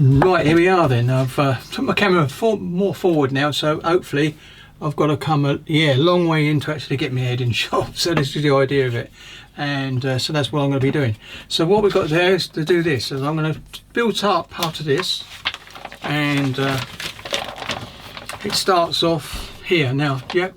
Right, here we are then. I've took my camera more forward now, so hopefully I've got to come a long way in to actually get my head in shot. So this is the idea of it, and so that's what I'm going to be doing. So what we've got there is to do this. So I'm going to build up part of this, and it starts off here. Now, yep,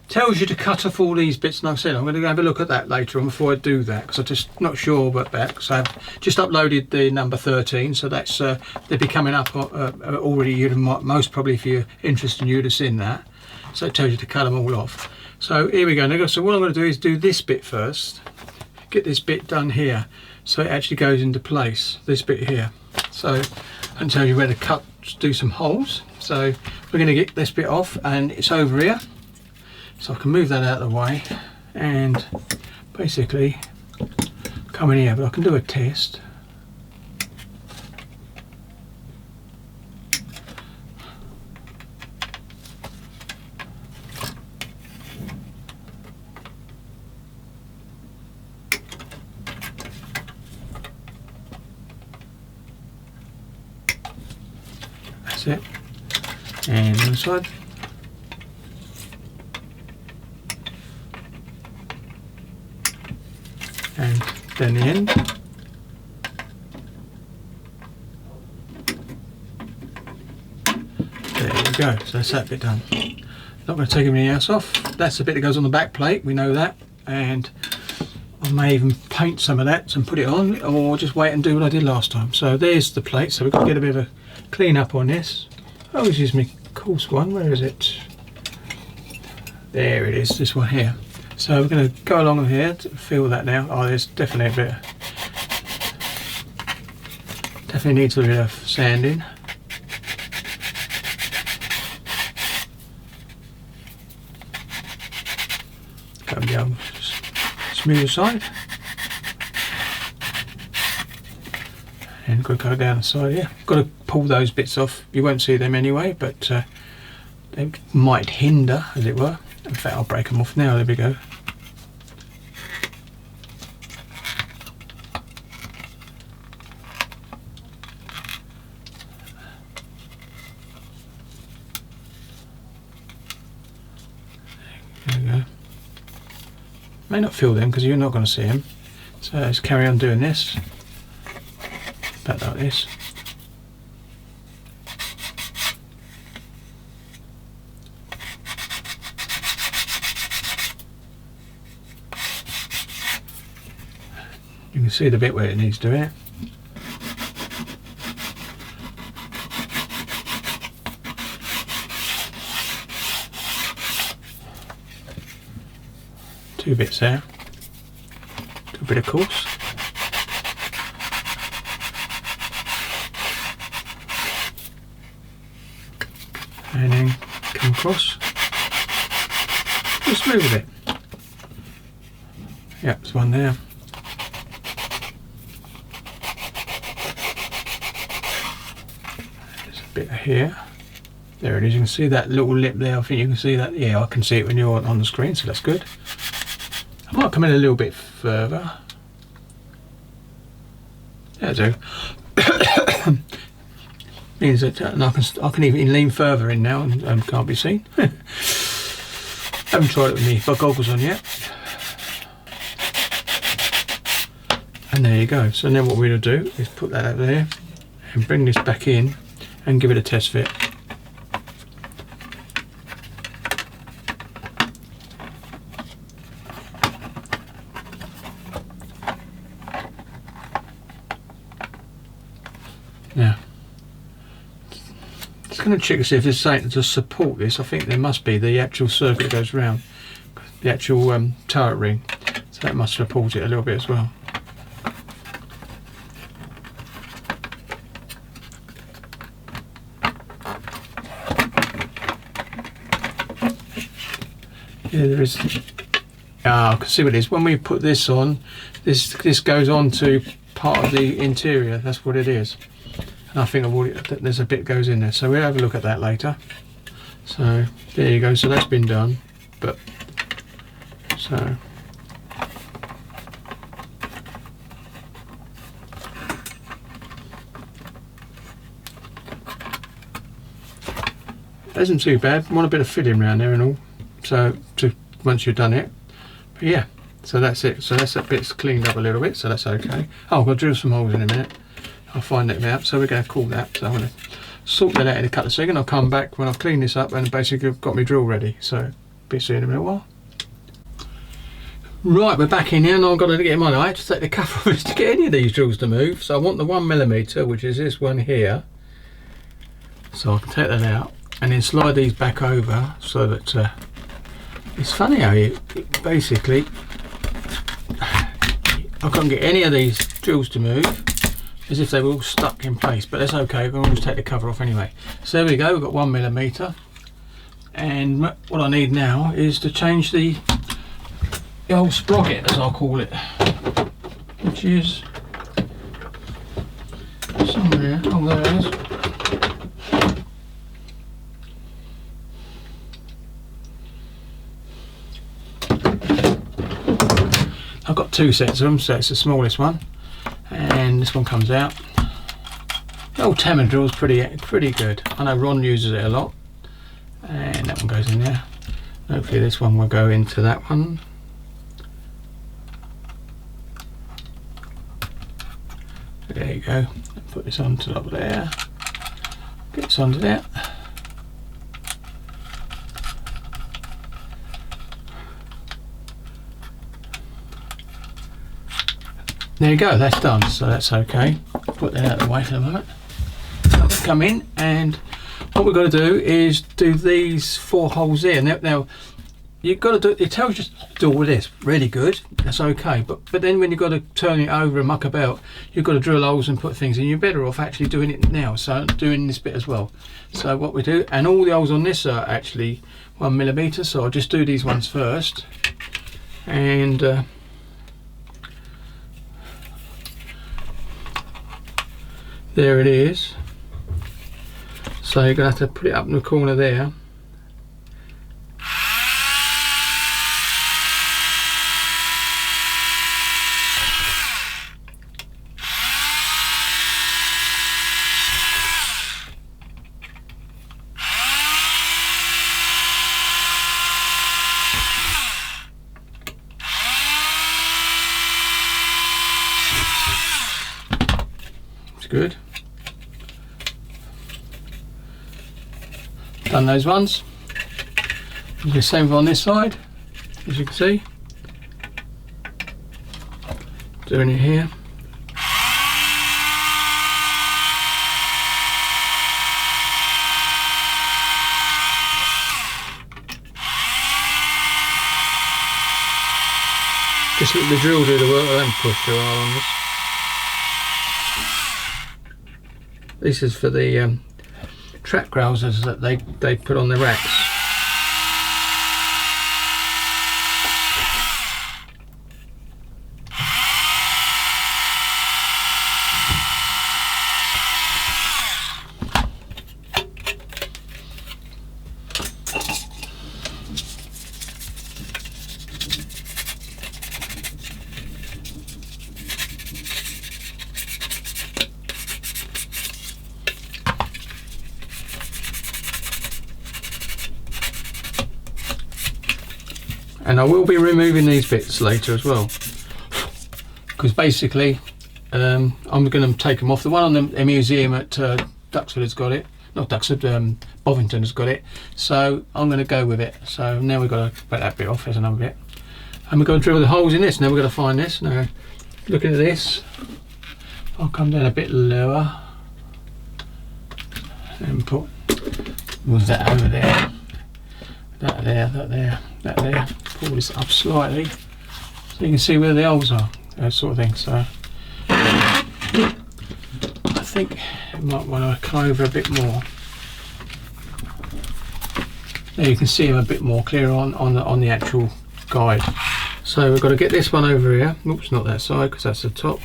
tells you to cut off all these bits, and like I said, I'm going to have a look at that later on before I do that, because I'm just not sure about that, because I've just uploaded the number 13, so that's they'll be coming up already. You'd most probably, if you're interested, you'd have seen that. So it tells you to cut them all off. So here we go. So what I'm going to do is do this bit first, get this bit done here, so it actually goes into place, this bit here. So and tell you where to cut, do some holes. So we're going to get this bit off, and it's over here. So I can move that out of the way and basically come in here, but I can do a test. That's it. And on the side. And then the end. There you go. So that's that bit done. Not going to take anything else off. That's the bit that goes on the back plate. We know that. And I may even paint some of that and put it on, or just wait and do what I did last time. So there's the plate. So we've got to get a bit of a clean up on this. Oh, this is my coarse one. Where is it? There it is. This one here. So we're going to go along here to feel that now. Oh, there's definitely a bit. Definitely needs a bit of sanding. Go down smooth side. And got to go down the side here. Got to pull those bits off. You won't see them anyway, but they might hinder, as it were. In fact, I'll break them off now. There we go. There we go. May not feel them because you're not going to see them. So let's carry on doing this. About like this. You can see the bit where it needs doing it. Two bits there. Do a bit of coarse. And then come across. Just smooth a bit. Yep, there's one there. Bit here. There it is. You can see that little lip there. I think you can see that. Yeah, I can see it when you're on the screen, so that's good. I might come in a little bit further. There I do. Means that I can even lean further in now and can't be seen. Haven't tried it with me goggles on yet. And there you go. So now what we're going to do is put that over there and bring this back in and give it a test fit. Now, just going to check to see if there's something to support this. I think there must be. The actual circuit goes round, the actual turret ring, so that must support it a little bit as well. Yeah, there is. I can see what it is. When we put this on, this goes on to part of the interior. That's what it is. And I think there's a bit goes in there. So we'll have a look at that later. So there you go. So that's been done. But so isn't too bad. Want a bit of filling around there and all, so once you've done it. But yeah, so that's it. So that's that bit's cleaned up a little bit, so that's okay. Oh, I've got to drill some holes in a minute. I'll find it out, so we're going to call that. So I'm going to sort that out in a couple of seconds. I'll come back when I've cleaned this up and basically I've got my drill ready, so be see you in a minute while. Right, we're back in here. Now I've got to get in my eye to take the cover off to get any of these drills to move. So I want the 1mm, which is this one here, so I can take that out and then slide these back over so that it's funny how you basically I can't get any of these drills to move, as if they were all stuck in place, but that's okay. We'll just take the cover off anyway. So there we go, we've got 1mm, and what I need now is to change the old sprocket, as I'll call it, which is somewhere. Oh, there it is. I've got two sets of them, so it's the smallest one, and this one comes out. The old Takom drill is pretty good. I know Ron uses it a lot, and that one goes in there. Hopefully this one will go into that one. There you go. Put this on top there. Get this onto there. There you go, that's done, so that's okay. Put that out of the way for the moment. I'll come in, and what we've got to do is do these 4 holes here. Now you've got to do, it tells you to do all this, really good, that's okay, but then when you've got to turn it over and muck about, you've got to drill holes and put things in. You're better off actually doing it now, so doing this bit as well. So what we do, and all the holes on this are actually 1mm, so I'll just do these ones first, and there it is. So you're going to have to put it up in the corner there. It's good. Done those ones. Do the same on this side, as you can see. Doing it here. Just let the drill do the work, I don't push too hard on this. This is for the track grousers that they put on the racks. And I will be removing these bits later as well, because basically I'm going to take them off. The one on the museum at Duxford has got it, not Duxford, Bovington has got it, so I'm going to go with it. So now we've got to put that bit off. There's another bit, and we're going to drill the holes in this. Now we're going to find this. Now looking at this, I'll come down a bit lower and put that over there, that there, that there, that there. Pull this up slightly so you can see where the holes are, that sort of thing. So I think you might want to come over a bit more. There you can see them a bit more clear on the actual guide. So we've got to get this one over here. Oops, not that side, because that's the top.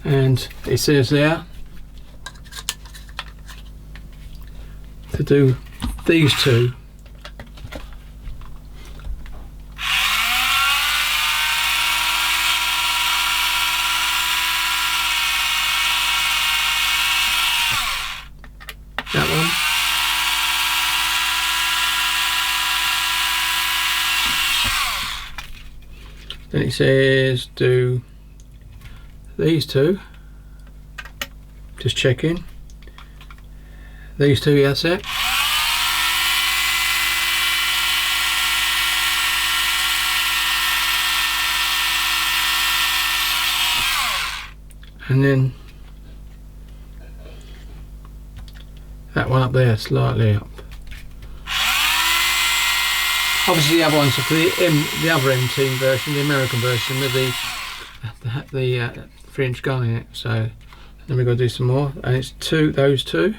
And it says there to do these two. That one. Then it says do these two, just checking. These two, that's it. And then that one up there, slightly up. Obviously the other ones are for the other M10 version, the American version with the 3-inch gun in it. So then we've got to do some more, and it's those two.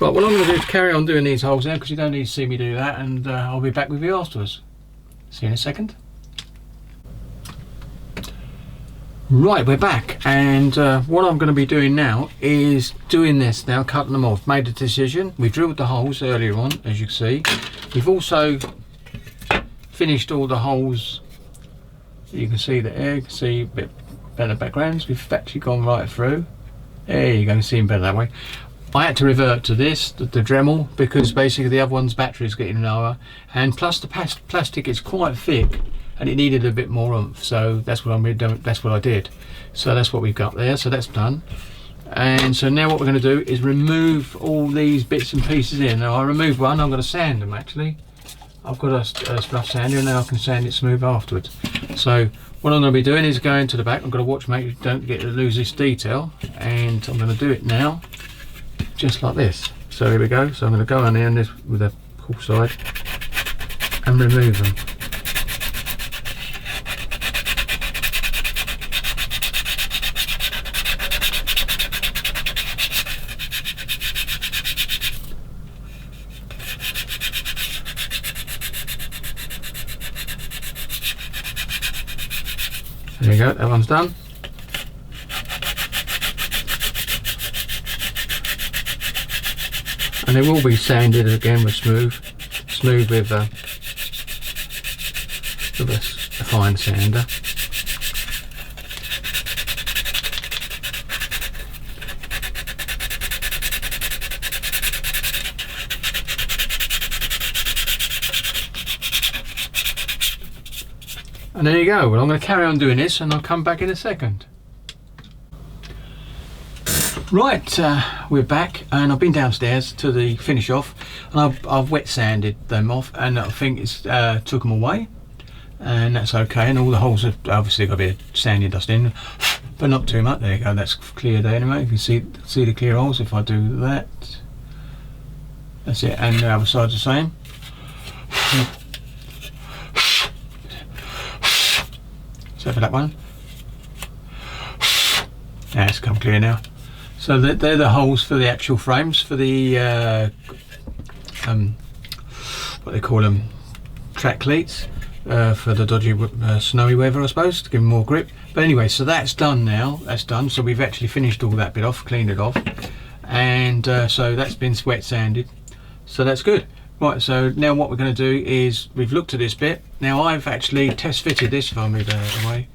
Right, what I'm going to do is carry on doing these holes now, because you don't need to see me do that, and I'll be back with you afterwards. See you in a second. Right, we're back, and what I'm going to be doing now is doing this now, cutting them off. Made a decision. We drilled the holes earlier on, as you can see. We've also finished all the holes. You can see there, you can see a bit better backgrounds. We've actually gone right through. There you go, see them better that way. I had to revert to this, the Dremel, because basically the other one's battery is getting lower, and plus the plastic is quite thick and it needed a bit more oomph, so that's what I did. So that's what we've got there, so that's done. And so now what we're going to do is remove all these bits and pieces in. Now I removed one, I'm going to sand them actually. I've got a rough sander, and then I can sand it smooth afterwards. So what I'm going to be doing is going to the back. I'm going to watch, make sure don't lose this detail, and I'm going to do it now. Just like this. So here we go. So I'm going to go on there this with a cool side and remove them. There you go. That one's done. And they will be sanded again with smooth with a fine sander. And there you go. Well, I'm going to carry on doing this, and I'll come back in a second. Right, we're back, and I've been downstairs to the finish off, and I've wet sanded them off, and I think it's took them away, and that's okay. And all the holes have obviously got a bit of sanding dust in, but not too much. There you go, that's clear there anyway. You can see the clear holes if I do that. That's it, and the other side's the same. So for that one, yeah, it's come clear now. So they're the holes for the actual frames, for the what they call them, track cleats, for the dodgy snowy weather, I suppose, to give them more grip. But anyway, so that's done now. That's done. So we've actually finished all that bit off, cleaned it off, and so that's been wet sanded. So that's good. Right. So now what we're going to do is we've looked at this bit. Now I've actually test fitted this. If I move that away,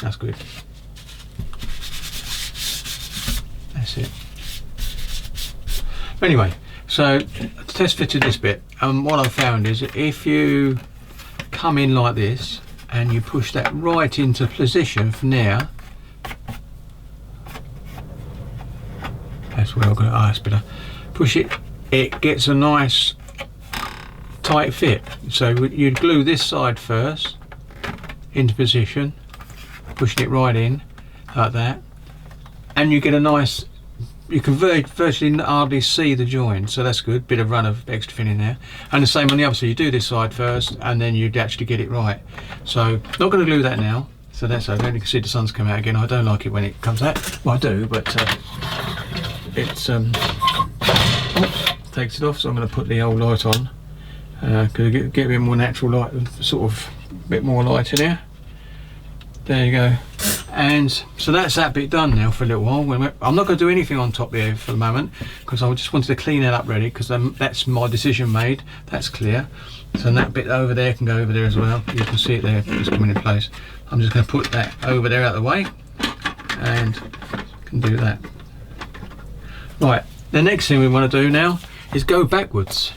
that's good. That's it. Anyway, so test fitted this bit, and what I've found is if you come in like this and you push that right into position from there, that's where I'm going to that's better. Push it, it gets a nice tight fit. So you'd glue this side first into position, pushing it right in like that, and you get a nice, you can virtually hardly see the join, so that's good. Bit of run of extra thin in there. And the same on the other side, you do this side first and then you'd actually get it right. So not going to glue that now, so that's okay. You can see the sun's come out again. I don't like it when it comes out. Well, I do, but it's takes it off, so I'm going to put the old light on because get a bit more natural light, sort of a bit more light in here. There you go. And so that's that bit done now for a little while. I'm not going to do anything on top there for the moment because I just wanted to clean it up ready, because that's my decision made. That's clear. So that bit over there can go over there as well. You can see it there, it's coming in place. I'm just going to put that over there out of the way and can do that. Right, the next thing we want to do now is go backwards,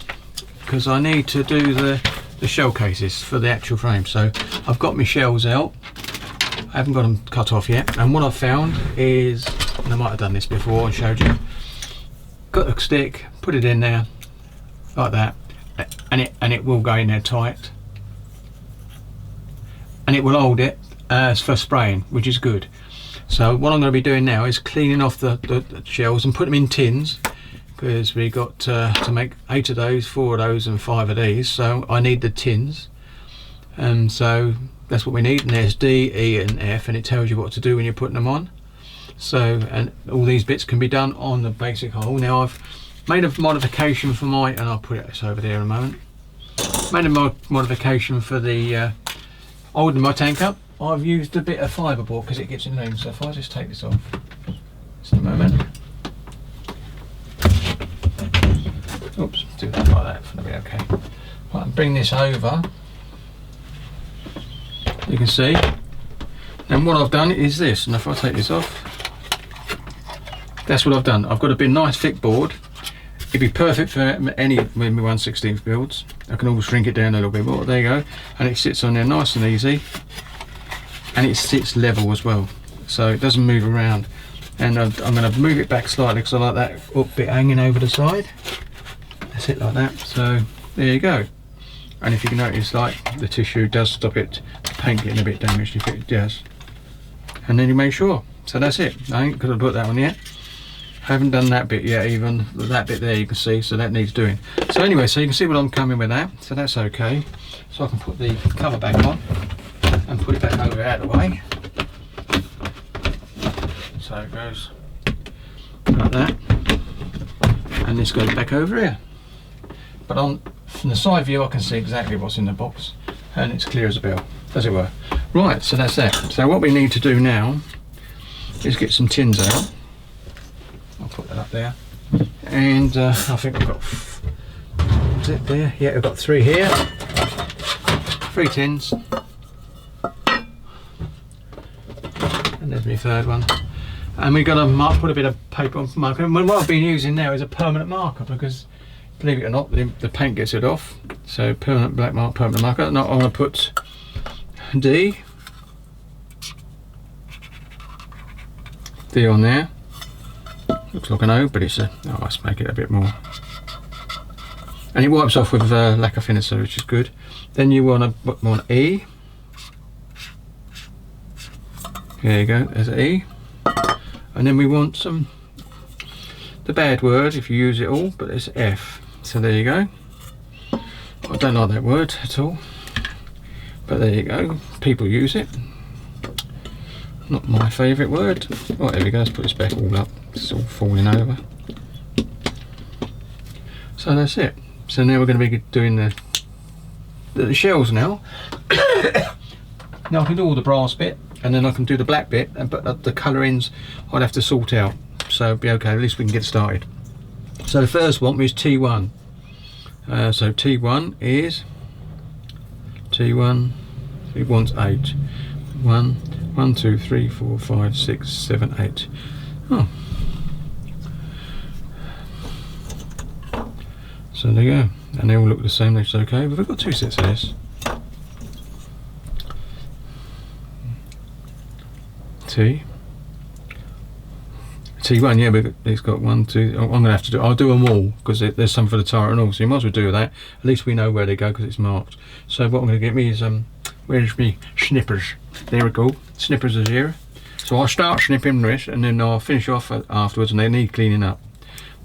because I need to do the shell cases for the actual frame. So I've got my shells out. I haven't got them cut off yet, and what I've found is, and I might have done this before and showed you, got a stick, put it in there like that, and it will go in there tight, and it will hold it for spraying, which is good. So what I'm going to be doing now is cleaning off the shells and put them in tins, because we got to make 8 of those, 4 of those and 5 of these, so I need the tins. And so that's what we need, and there's D, E and F, and it tells you what to do when you're putting them on. So, and all these bits can be done on the basic hole. Now I've made a modification for my, and I'll put it over there in a moment, made a modification for the holding my tank up. I've used a bit of fiberboard because it gets in room. So if I just take this off just a moment. Oops, do that like that, that'll be okay. Right, bring this over. You can see, and what I've done is this, and if I take this off, that's what I've done. I've got a bit nice thick board. It'd be perfect for any of my 1/16 builds. I can always shrink it down a little bit more. There you go, and it sits on there nice and easy, and it sits level as well, so it doesn't move around. And I'm going to move it back slightly because I like that up bit hanging over the side. That's it, like that. So there you go. And if you can notice, like, the tissue does stop it, the paint getting a bit damaged if it does. And then you make sure. So that's it. I ain't gonna put that on yet. I haven't done that bit yet, even that bit there you can see, so that needs doing. So anyway, so you can see what I'm coming with that, so that's okay. So I can put the cover back on and put it back over out of the way. So it goes like that, and this goes back over here. But from the side view I can see exactly what's in the box, and it's clear as a bell, as it were. Right, so that's that. So what we need to do now is get some tins out. I'll put that up there, and I think I've got, is it there? Yeah, I've got 3 here, 3 tins, and there's my 3rd one. And we've got to put a bit of paper on for marker. And what I've been using now is a permanent marker, because believe it or not, the paint gets it off. So permanent black mark, permanent marker. Now I want to put D on there. Looks like an O, but it's a, oh, let's make it a bit more. And it wipes off with lacquer finisher, which is good. Then you want to put one E. There you go, there's an E. And then we want some, the bad word if you use it all, but it's F. So there you go. I don't like that word at all, but there you go. People use it. Not my favourite word. Right, there we go. Let's put this back all up. It's all falling over. So that's it. So now we're going to be doing the shells now. Now I can do all the brass bit, and then I can do the black bit, but the colourings I'd have to sort out. So it'll be okay. At least we can get started. So the first one is T1. So T1 is T1. It wants 8. 1, 2, 3, 4, 5, 6, 7, 8. Oh. So there you go. And they all look the same, that's okay. But we've got 2 sets of this. T1, yeah, but it's got 1, 2. I'm gonna have to do. I'll do them all because there's some for the turret and all. So you might as well do that. At least we know where they go because it's marked. So what I'm gonna get me is where's me snippers? There we go. Snippers is here. So I'll start snipping this, and then I'll finish off afterwards, and they need cleaning up.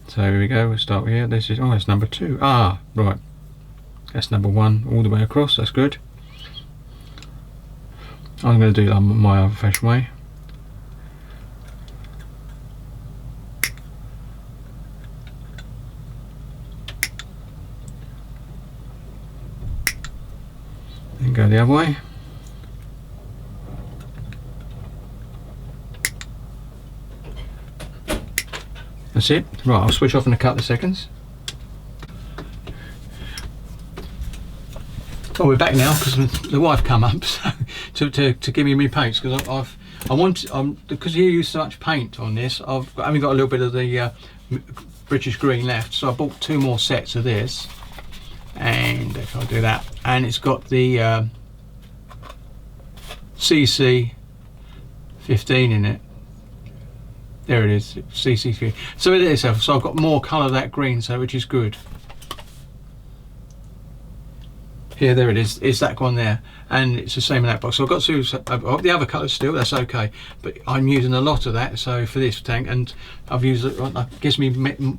So here we go. We'll start here. This is that's number 2. Ah, right. That's number 1 all the way across. That's good. I'm going to do that my old-fashioned way. Then go the other way. That's it. Right, I'll switch off in a couple of seconds. Well, we're back now because the wife come up so, to give me my paints, because because you use so much paint on this, I've only got a little bit of the British green left, so I bought 2 more sets of this, and if I do that, and it's got the CC 15 in it. There it is, CC3. So it is. So I've got more colour of that green, so which is good. Here, there it is. It's that one there, and it's the same in that box. So I've got the other colours still. That's okay, but I'm using a lot of that. So for this tank, and I've used it. It gives me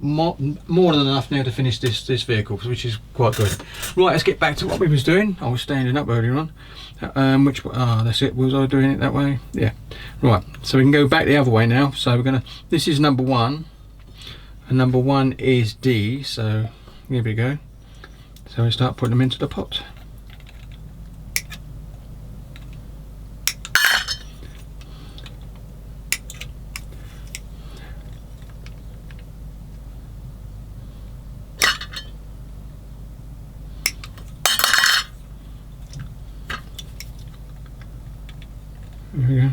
more than enough now to finish this vehicle, which is quite good. Right, let's get back to what we was doing. I was standing up earlier on. That's it. Was I doing it that way? Yeah. Right. So we can go back the other way now. So we're gonna. This is number 1, and number 1 is D. So here we go. So we start putting them into the pot. There we go.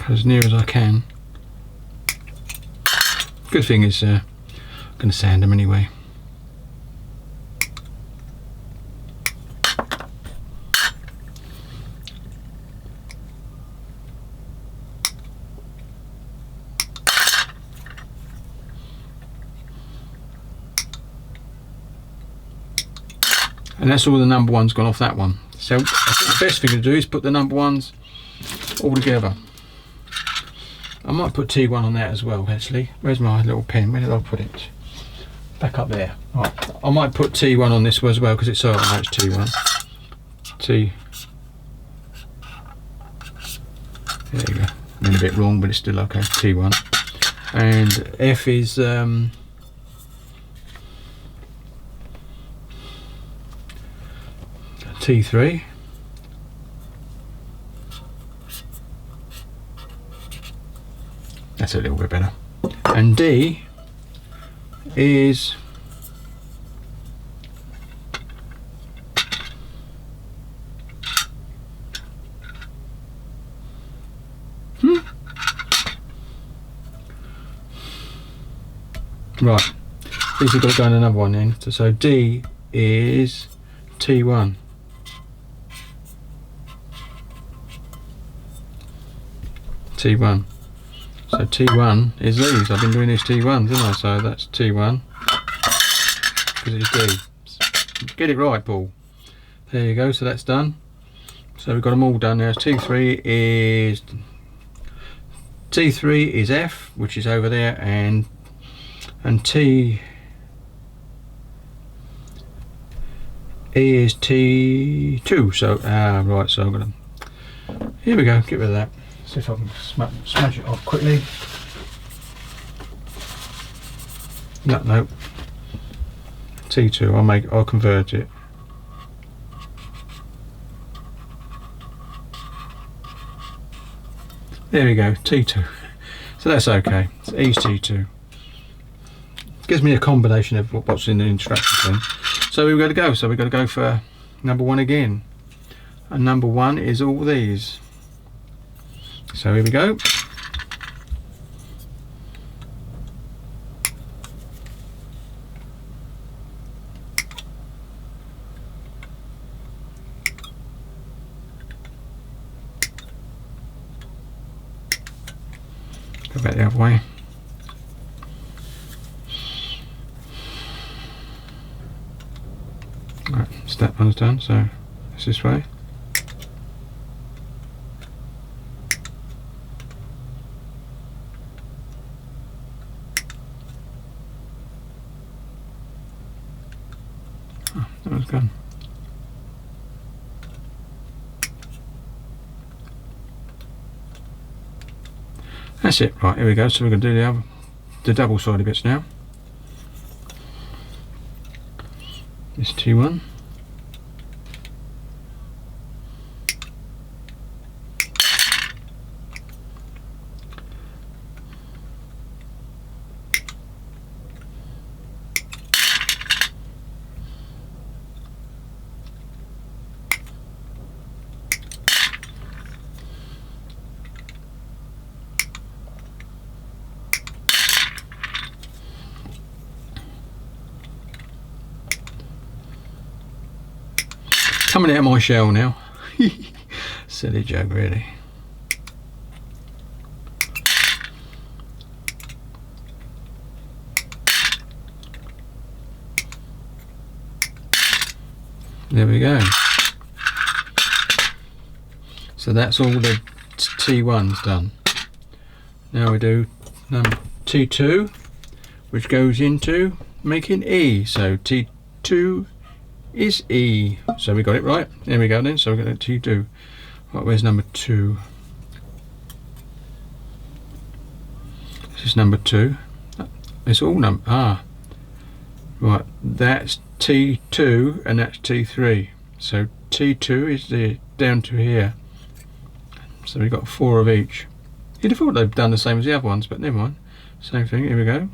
As near as I can. Good thing is I'm going to sand them anyway. And that's all the number 1's gone off that one. So I think the best thing to do is put the number 1's all together. I might put T1 on that as well, actually. Where's my little pen? Where did I put it? Back up there. Right. I might put T1 on this as well, because it's so I know it's T1. T. There you go. I'm in a bit wrong, but it's still okay. T1. And F is T3. That's a little bit better. And D is right. These have got to go in another one then. So D is T1. T1. So T1 is these. I've been doing these T1s, haven't I? So that's T1 because it's D. Get it right, Paul. There you go. So that's done. So we've got them all done now. T3 is F, which is over there, and T E is T2. So right. So I'm gonna. Here we go. Get rid of that. See if I can smash it off quickly. No. T2. I'll convert it. There we go. T2. So that's okay. It's E's T2. Gives me a combination of what's in the instruction thing. So we've got to go. So we've got to go for number 1 again. And number 1 is all these. So here we go. Go back the other way. Right, step 1's done, so it's this way. That was gone. that's it. Right, here we go. So we're going to do the double-sided bits now. This T1. Coming out of my shell now. Silly joke, really. There we go. So that's all the T1's done. Now we do number T2, which goes into making E. So T2 is E. So we got it right. There we go then. So we got T2. Right, where's number 2? This is number 2. It's all number. Right, that's T2 and that's T3. So T2 is down to here. So we've got 4 of each. You'd have thought they've done the same as the other ones, but never mind. Same thing. Here we go.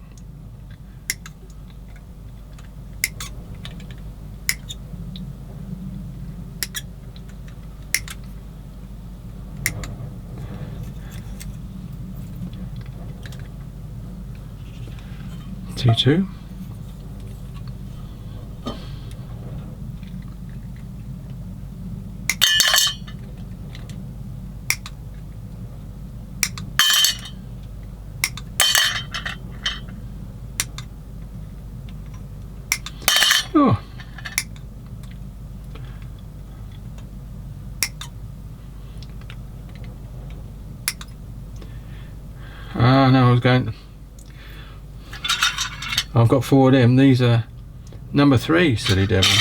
T2. Oh. Ah, no, I was going. I've got 4 of them. These are number 3, silly devil.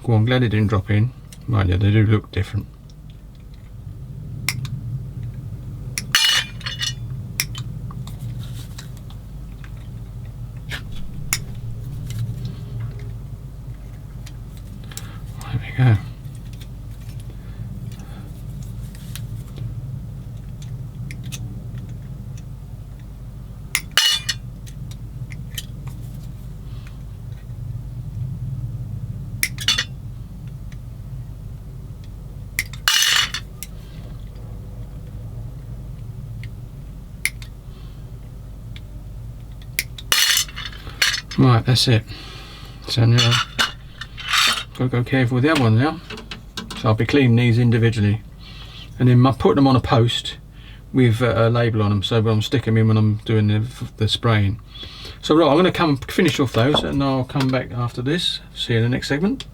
Go on, glad it didn't drop in. Right, yeah, they do look different. There we go. Right, that's it. So now got to go careful with the other one now. So I'll be cleaning these individually, and then put them on a post with a label on them, so when I'm sticking them in when I'm doing the spraying. So right, I'm going to come finish off those, and I'll come back after this. See you in the next segment.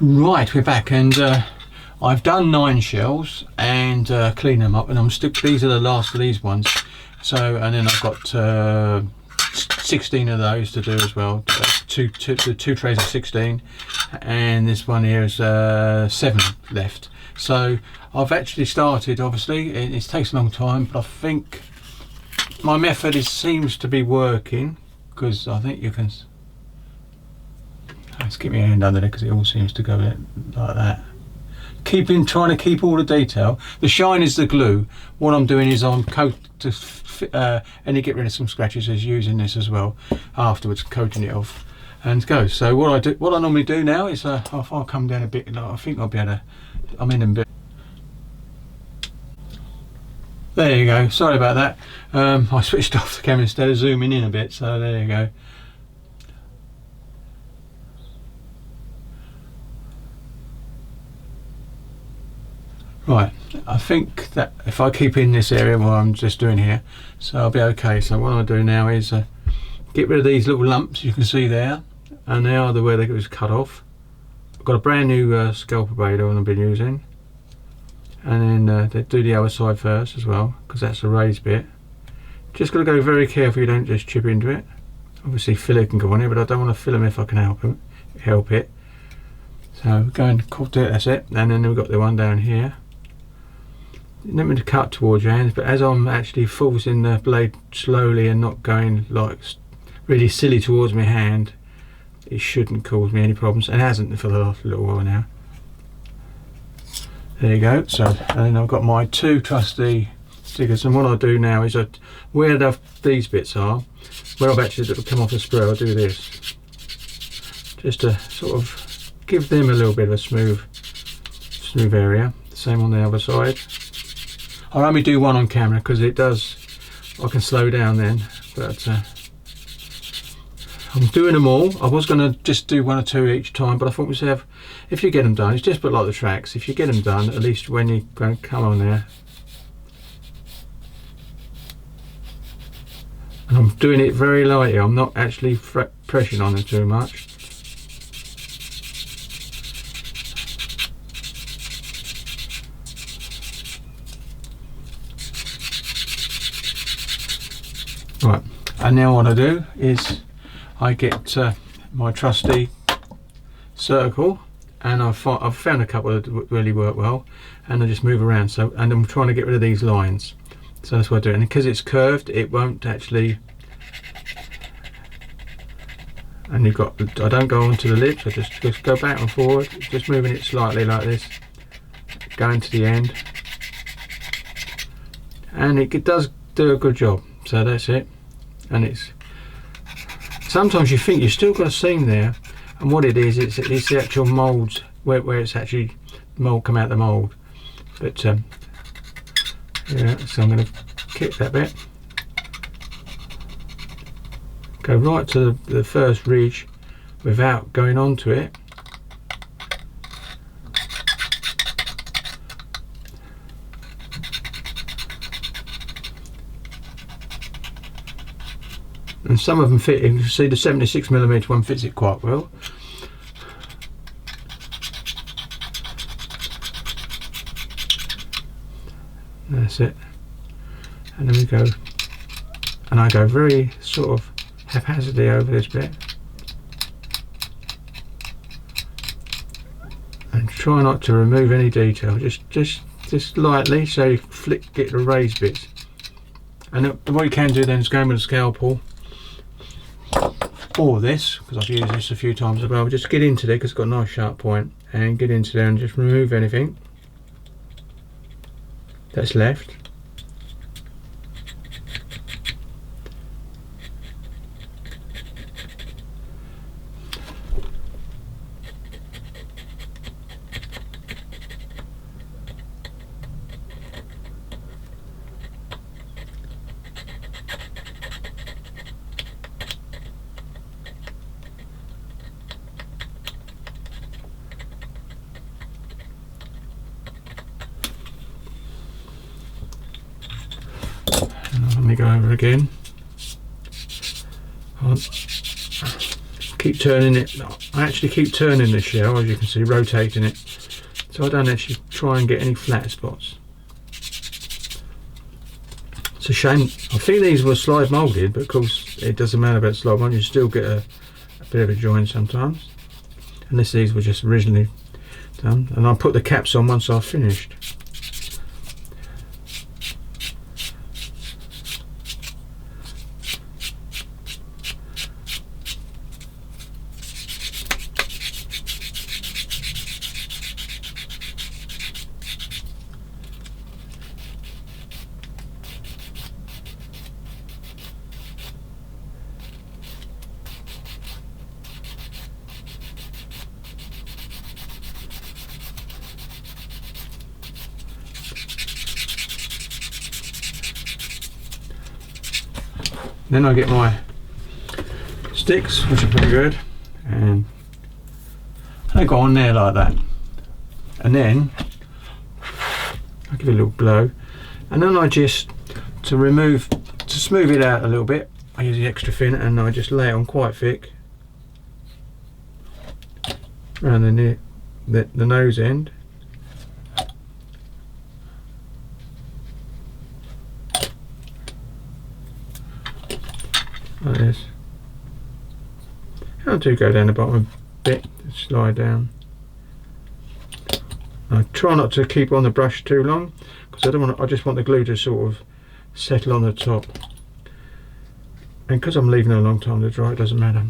Right, we're back, and I've done 9 shells and cleaned them up, and I'm still, these are the last of these ones. So, and then I've got 16 of those to do as well. Two trays of 16, and this one here is 7 left. So I've actually started. Obviously, it takes a long time, but I think my method seems to be working, because I think you can. Let's get my hand under there because it all seems to go like that. Trying to keep all the detail. The shine is the glue. What I'm doing is I'm and you get rid of some scratches, is using this as well afterwards, coating it off and go. So what I normally do now is I'll come down a bit. I think I'll be able to. I'm in a bit. There you go. Sorry about that. I switched off the camera instead of zooming in a bit. So there you go. Right, I think that if I keep in this area what I'm just doing here, so I'll be okay. So what I do now is get rid of these little lumps you can see there, and they are where they was cut off. I've got a brand new scalpel blade I've been using, and then do the other side first as well, because that's the raised bit. Just got to go very careful you don't just chip into it. Obviously filler can go on here, but I don't want to fill them if I can help it. So go and do it, that's it. And then we've got the one down here. Not meant to cut towards your hands, but as I'm actually forcing the blade slowly and not going like really silly towards my hand, it shouldn't cause me any problems, and hasn't for the last little while now. There you go. So, and then I've got my 2 trusty stickers, and what I do now is where these bits are, where I've actually come off the sprue, I'll do this just to sort of give them a little bit of a smooth area. The same on the other side. I'll only do one on camera because I can slow down then, but I'm doing them all. I was going to just do 1 or 2 each time, but I thought to myself, if you get them done, it's just like the tracks, if you get them done, at least when you go and come on there. And I'm doing it very lightly, I'm not actually pressing on them too much. Right, and now what I do is I get my trusty circle, and I've found a couple that really work well, and I just move around. So, and I'm trying to get rid of these lines. So that's what I do, and because it's curved, it won't actually. And you've got, I don't go onto the lip, so just go back and forward, just moving it slightly like this, going to the end, and it does do a good job. So that's it. And it's sometimes you think you've still got a seam there, and what it is, it's the actual moulds where it's actually mould come out the mould. But yeah, so I'm going to kick that bit, go right to the first ridge without going onto it. And some of them fit. You can see the 76mm one fits it quite well. That's it. And then we go, and I go very sort of haphazardly over this bit, and try not to remove any detail. Just lightly, so you get the raised bits. And what you can do then is go in with a scalpel, or this, because I've used this a few times as well, just get into there because it's got a nice sharp point, and get into there and just remove anything that's left. Let me go over again. keep turning it. I actually keep turning the shell, as you can see, rotating it, so I don't actually try and get any flat spots. It's a shame. I think these were slide moulded, but of course it doesn't matter about slide molded, you still get a bit of a joint sometimes, unless these were just originally done. And I'll put the caps on once I've finished. Then I get my sticks, which are pretty good, and they go on there like that. And then I give it a little blow, and then I just, to smooth it out a little bit, I use the extra thin, and I just lay it on quite thick around the nose end. Like this. I do go down the bottom a bit, slide down. I try not to keep on the brush too long, because I don't want. I just want the glue to sort of settle on the top. And because I'm leaving it a long time to dry, it doesn't matter.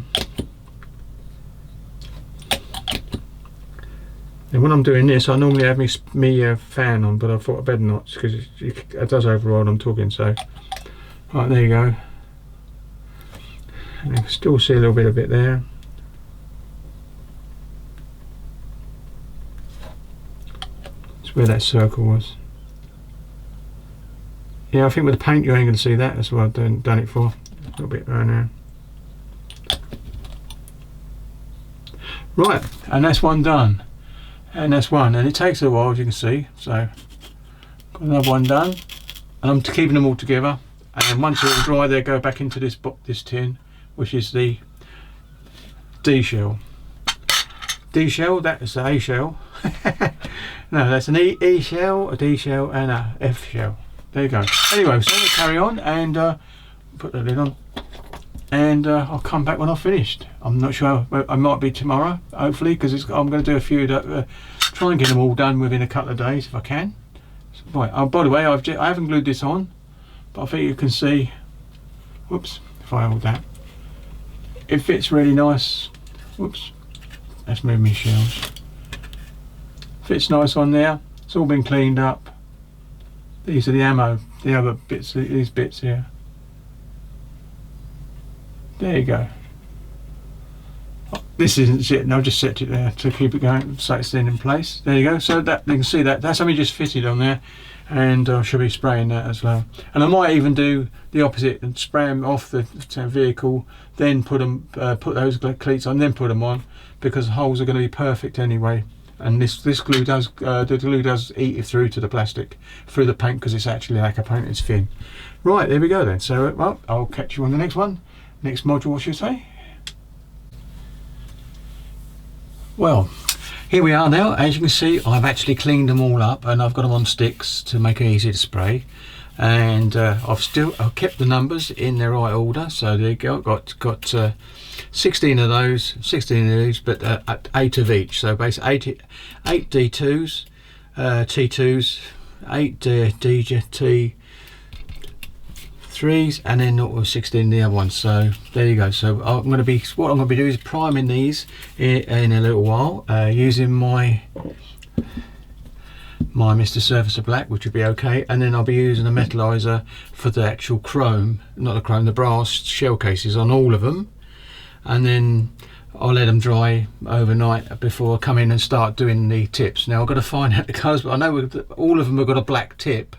And when I'm doing this, I normally have me fan on, but I thought I'd better not, because it does override. I'm talking, so right, there you go. And you can still see a little bit of it there. That's where that circle was. Yeah, I think with the paint you ain't going to see that. That's what I've done it for. A little bit right now. Right, and that's one done. And that's one. And it takes a while, as you can see. So, got another one done. And I'm keeping them all together. And once they're all dry, they go back into this tin, which is the D shell. D shell, that is the A shell. No, that's an E shell, a D shell, and a F shell. There you go. Anyway, so I'm going to carry on and put the lid on, and I'll come back when I've finished. I'm not sure. I might be tomorrow, hopefully, because I'm going to do a few. Try and get them all done within a couple of days if I can. Right. Oh, by the way, I haven't glued this on, but I think you can see. Whoops! If I hold that. It fits really nice. Whoops, let's move my shells. Fits nice on there. It's all been cleaned up. These are the ammo, the other bits, these bits here. There you go. This isn't it, and I've just set it there to keep it going, so it's in place. There you go. So that you can see that's only just fitted on there, and I should be spraying that as well. And I might even do the opposite and spray them off the vehicle, then put those cleats on, then put them on, because the holes are going to be perfect anyway. And this glue does the glue does eat it through to the plastic, through the paint, because it's actually like a paint, it's thin. Right, there we go then. So well, I'll catch you on the next one, next module, I should say. Well, here we are now. As you can see, I've actually cleaned them all up, and I've got them on sticks to make it easy to spray. And I've kept the numbers in their right order. So there you go. Got 16 of those, 16 of these, but 8 of each. So basically 8 D2s, T2s, 8 DT3s, and then 16 the other ones. So there you go. So what I'm going to be doing is priming these in a little while, using my Mr. Surfacer Black, which would be okay, and then I'll be using a metallizer for the actual chrome, not the chrome, the brass shell cases on all of them, and then I'll let them dry overnight before I come in and start doing the tips. Now I've got to find out the colours, but I know all of them have got a black tip.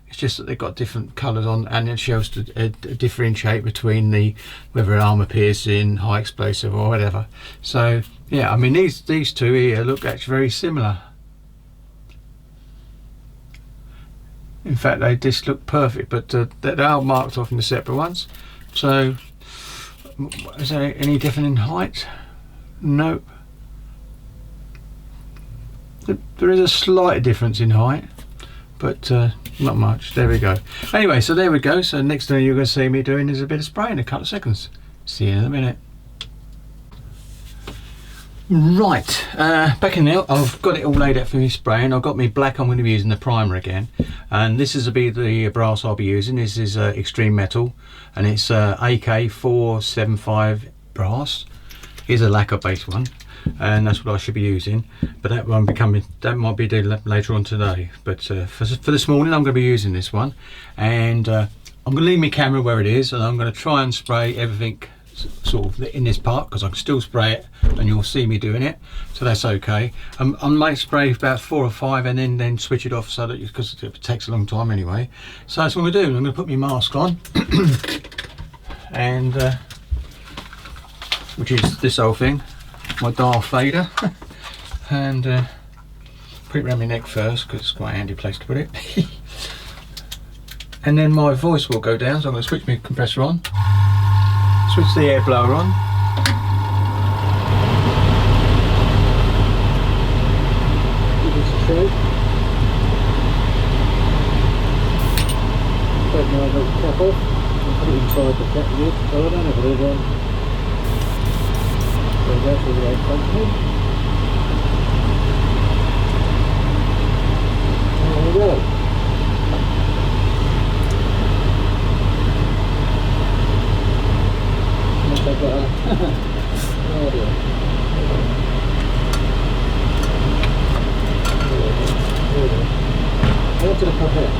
It's just that they've got different colours on, and it shows to differentiate between whether armour piercing, high explosive, or whatever. So yeah, I mean these two here look actually very similar. In fact, they just look perfect, but they are marked off in the separate ones. So Is there any different in height? Nope. There is a slight difference in height, but not much. There we go. Anyway, so there we go. So next thing you're going to see me doing is a bit of spray in a couple of seconds. See you in a minute. Right, back in now. I've got it all laid out for me spraying. I've got me black. I'm going to be using the primer again, and this is the brass I'll be using. This is extreme metal, and it's AK475 brass. Here's a lacquer based one, and that's what I should be using. But that won't be coming. That might be doing later on today. But for this morning, I'm going to be using this one, and I'm going to leave my camera where it is, and I'm going to try and spray everything sort of in this part, because I can still spray it and you'll see me doing it, so that's okay. I might spray about 4 or 5 and then switch it off, so that, because it takes a long time anyway. So that's what I'm going to do. I'm going to put my mask on and which is this old thing, my Darth Vader, and put it around my neck first because it's quite a handy place to put it. And then my voice will go down, so I'm going to switch my compressor on. Switch the air blower on. Give this a try. Take my cap off and put it inside the cap lid. Oh, I don't have a lid on. There we go, so the air functioning. There we go. Oh dear. Go to the top here.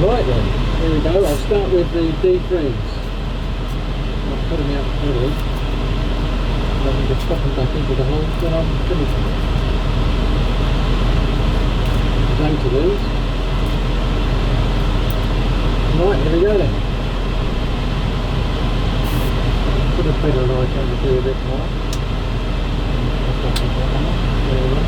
Right then, here we go. I'll start with the D3s. I'll put them out early. I can just pop them back into the hole when I'm finished. Down to these. Right, here we go then. Put a bit of light on to do a bit more. There we go.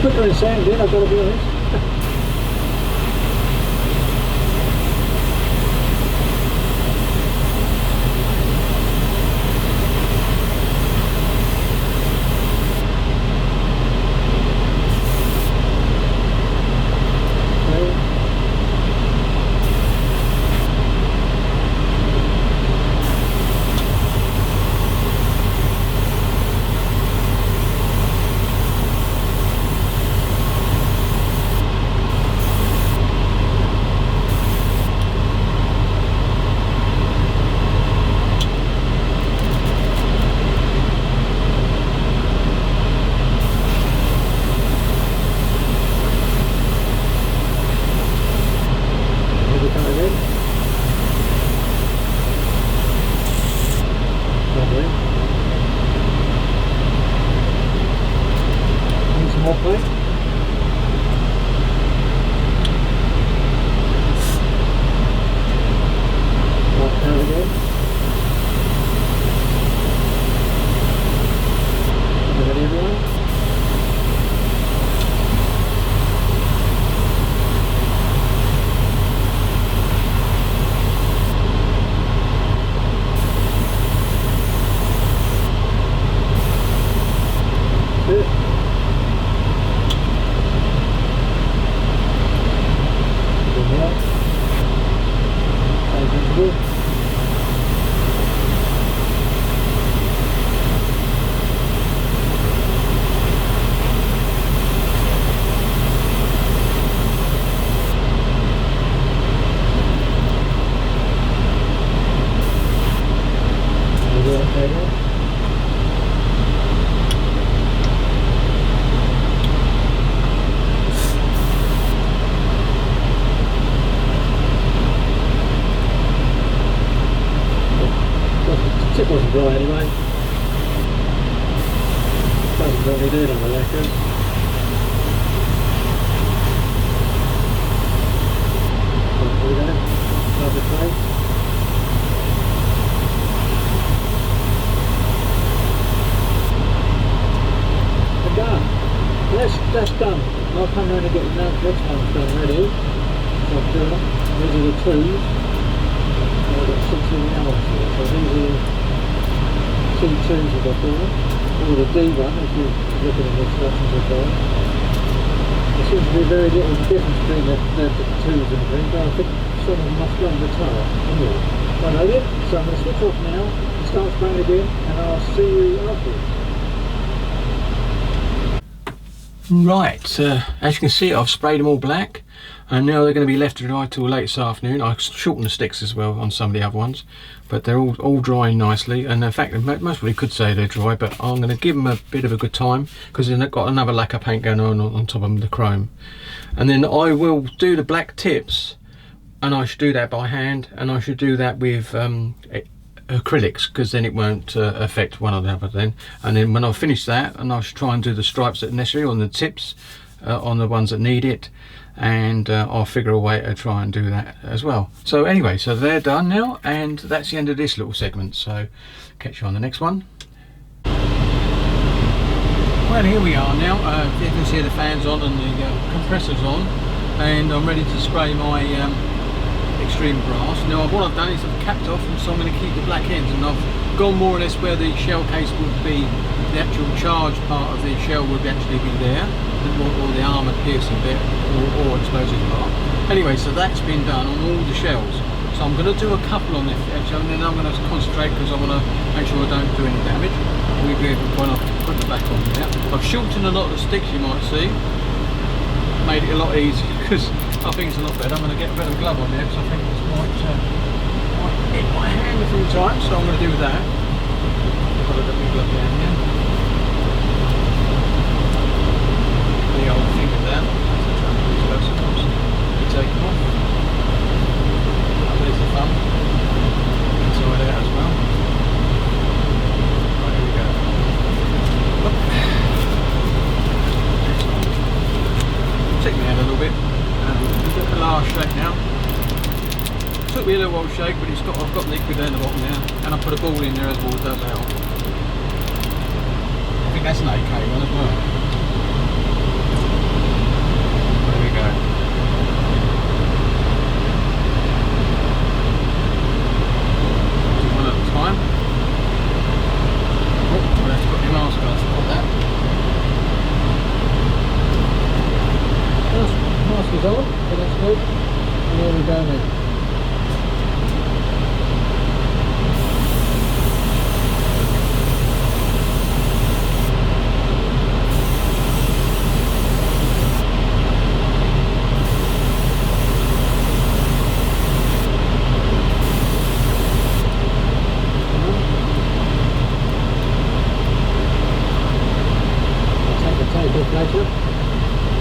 Quicker than sounding, I've got to be honest. bit of a lekker. There we go. Another plate. And done. That's done. I'll come round and get the next one's done ready. So I've done it. These are the twos. I've got 16 hours here. So these are the T2s as I call them. Or the D1 if you look at the instructions of that. There seems to be very little difference between the twos and the but I think some of them must run the tower. Anyway, I know it, so I'm going to switch off now and start spraying again, and I'll see you afterwards. Right, as you can see, I've sprayed them all black, and now they're going to be left to dry till late this afternoon. I shortened the sticks as well on some of the other ones, but they're all drying nicely. And in fact, most probably could say they're dry, but I'm going to give them a bit of a good time because they've got another lacquer paint going on top of them, the chrome. And then I will do the black tips, and I should do that by hand, and I should do that with acrylics, because then it won't affect one or the other then. And then when I've finished that, and I should try and do the stripes that are necessary on the tips, on the ones that need it, and I'll figure a way to try and do that as well. So anyway, so they're done now, and that's the end of this little segment, so catch you on the next one. Well, here we are now. You can see the fans on and the compressors on, and I'm ready to spray my extreme brass. Now what I've done is I've capped off, and so I'm going to keep the black ends, and I've gone more or less where the shell case would be. The actual charge part of the shell would actually be there, or the armoured piercing bit, or explosive part. Anyway, so that's been done on all the shells. So I'm going to do a couple on this edge, and then I'm going to concentrate because I want to make sure I don't do any damage. We'll be able to put the back on there. I've shortened a lot of the sticks, you might see. Made it a lot easier because I think it's a lot better. I'm going to get a better glove on there because I think it's might hit my hand a few times, so I'm going to do that. Put a big glove down here. The old finger down. You take them off. There's the thumb. Inside out as well. Right, here we go. Take me out a little bit. We've got the last shake now. Took me a little while to shake, but I've got liquid down the bottom now, and I put a ball in there as well as does help. I think that's an AK one as well. There we go. One at a time. Oh, I'll have to put my mask on to put that. Mask is on, so that's good. And there we go then.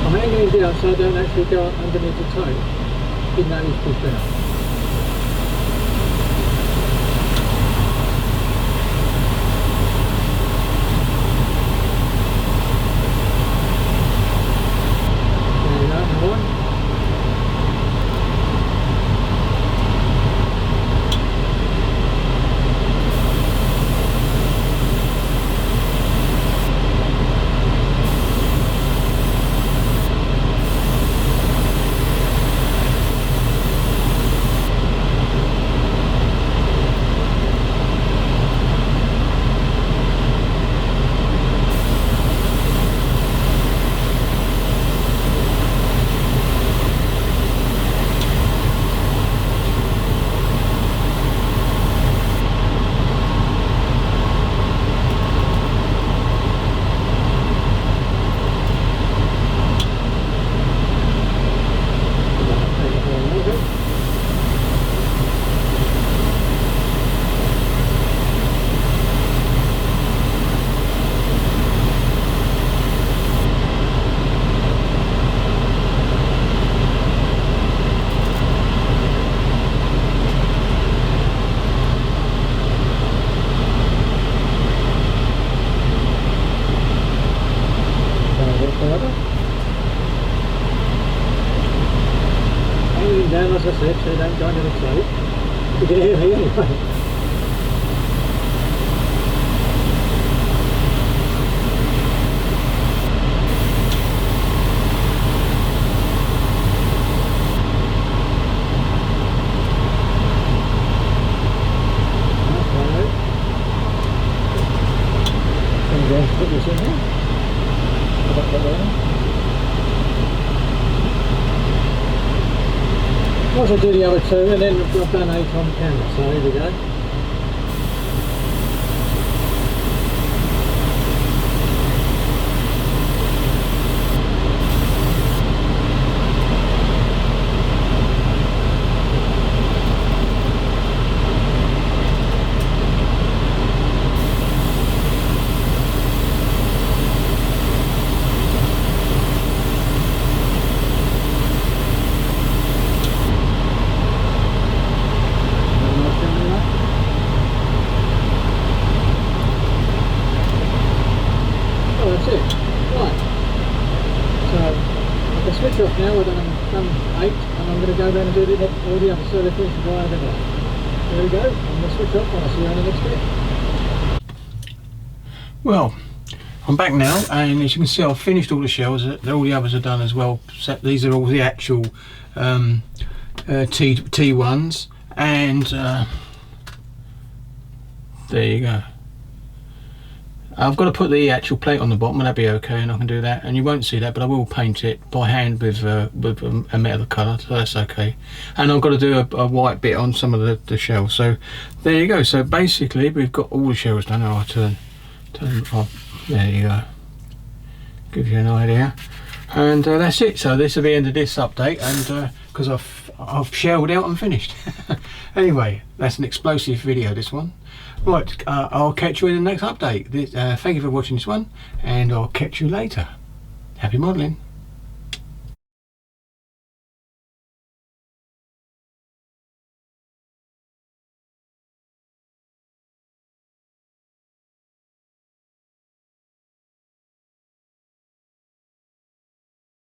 I'm hanging it down so I don't actually go underneath the tape, even though it's pushed out. There you go, another one. bit further. Hanging down, as I said, so you don't go into the float. You can hear me anyway. Put this in here. Once I do the other two, and then I've done 8 on camera, so here we go. Switch off now. We've done 8, and I'm going to go down and do all the other, so they finish dry over there. There we go. I'm going to switch off and I'll see you on the next bit. Well, I'm back now, and as you can see, I've finished all the shells. All the others are done as well. So these are all the actual T1s, and there you go. I've got to put the actual plate on the bottom, and that'll be okay, and I can do that. And you won't see that, but I will paint it by hand with a metal colour, so that's okay. And I've got to do a white bit on some of the shells. So there you go. So basically, we've got all the shells done. I'll turn them off. There you go. Give you an idea. And that's it. So this will be the end of this update, and because I've shelled out and finished. Anyway, that's an explosive video, this one. Right, I'll catch you in the next update. Thank you for watching this one, and I'll catch you later. Happy modelling.